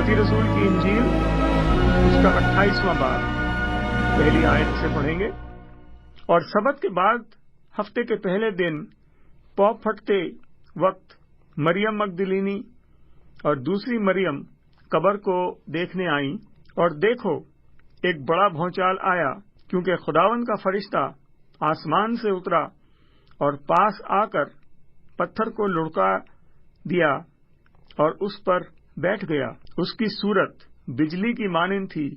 मत्ती रसूल की इंजील उसका 28वां बाब पहली आयत से पढ़ेंगे। और सबत के बाद हफ्ते के पहले दिन पौ फटते वक्त मरियम मगदलीनी और दूसरी मरियम कब्र को देखने आई, और देखो एक बड़ा भौचाल आया, क्योंकि खुदावंद का फरिश्ता आसमान से उतरा और पास आकर पत्थर को लुढ़का दिया और उस पर बैठ गया। उसकी सूरत बिजली की मानिंद थी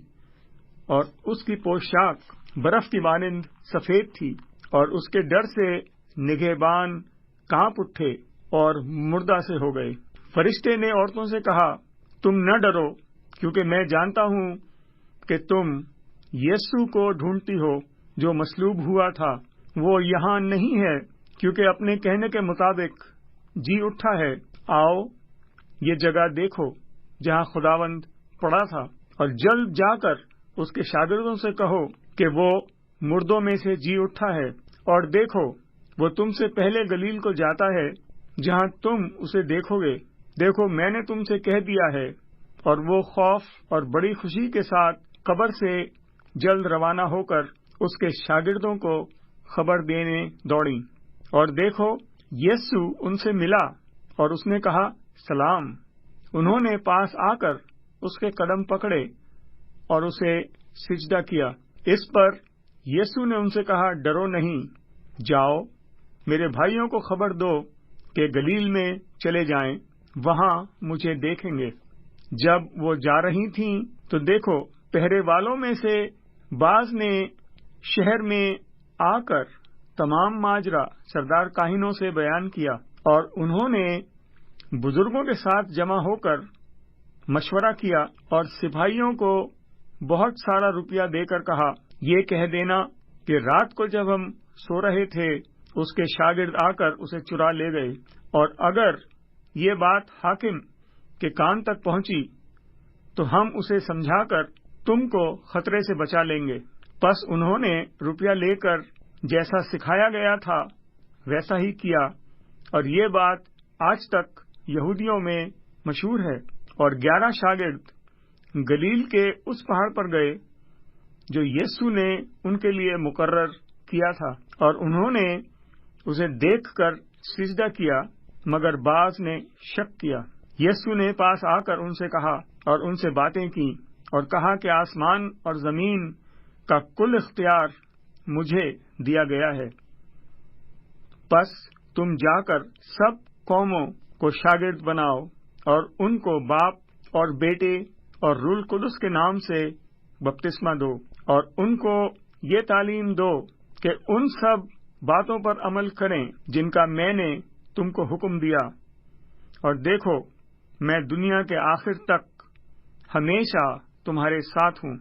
और उसकी पोशाक बर्फ की मानिंद सफेद थी, और उसके डर से निगहबान कांप उठे और मुर्दा से हो गए। फरिश्ते ने औरतों से कहा, तुम न डरो, क्योंकि मैं जानता हूं कि तुम यीशु को ढूंढती हो जो मसलूब हुआ था। वो यहाँ नहीं है, क्योंकि अपने कहने के मुताबिक जी उठा है। आओ ये जगह देखो जहाँ खुदावंद पड़ा था, और जल्द जाकर उसके शागिर्दों से कहो कि वो मुर्दों में से जी उठा है, और देखो वो तुमसे पहले गलील को जाता है जहाँ तुम उसे देखोगे। देखो मैंने तुमसे कह दिया है। और वो खौफ और बड़ी खुशी के साथ कब्र से जल्द रवाना होकर उसके शागिर्दों को खबर देने दौड़ी। और देखो यीशु उनसे मिला और उसने कहा, सलाम। उन्होंने पास आकर उसके कदम पकड़े और उसे सिजदा किया। इस पर यीशु ने उनसे कहा, डरो नहीं, जाओ मेरे भाइयों को खबर दो कि गलील में चले जाएं, वहां मुझे देखेंगे। जब वो जा रही थीं तो देखो पहरे वालों में से बाज ने शहर में आकर तमाम माजरा सरदार काहिनों से बयान किया, और उन्होंने बुजुर्गों के साथ जमा होकर मशवरा किया और सिपाहियों को बहुत सारा रुपया देकर कहा, ये कह देना कि रात को जब हम सो रहे थे उसके शागिर्द आकर उसे चुरा ले गए, और अगर ये बात हाकिम के कान तक पहुंची तो हम उसे समझाकर तुमको खतरे से बचा लेंगे। बस उन्होंने रुपया लेकर जैसा सिखाया गया था वैसा ही किया, और ये बात आज तक यहूदियों में मशहूर है। और 11 शागिर्द गलील के उस पहाड़ पर गए जो यीशु ने उनके लिए मुकर्रर किया था, और उन्होंने उसे देखकर सिजदा किया, मगर बाज ने शक किया। यीशु ने पास आकर उनसे कहा और उनसे बातें की, और कहा कि आसमान और जमीन का कुल इख्तियार मुझे दिया गया है। बस तुम जाकर सब कौमों को शागिर्द बनाओ और उनको बाप और बेटे और रूह कुदस के नाम से बपतिस्मा दो, और उनको ये तालीम दो कि उन सब बातों पर अमल करें जिनका मैंने तुमको हुक्म दिया। और देखो मैं दुनिया के आखिर तक हमेशा तुम्हारे साथ हूँ।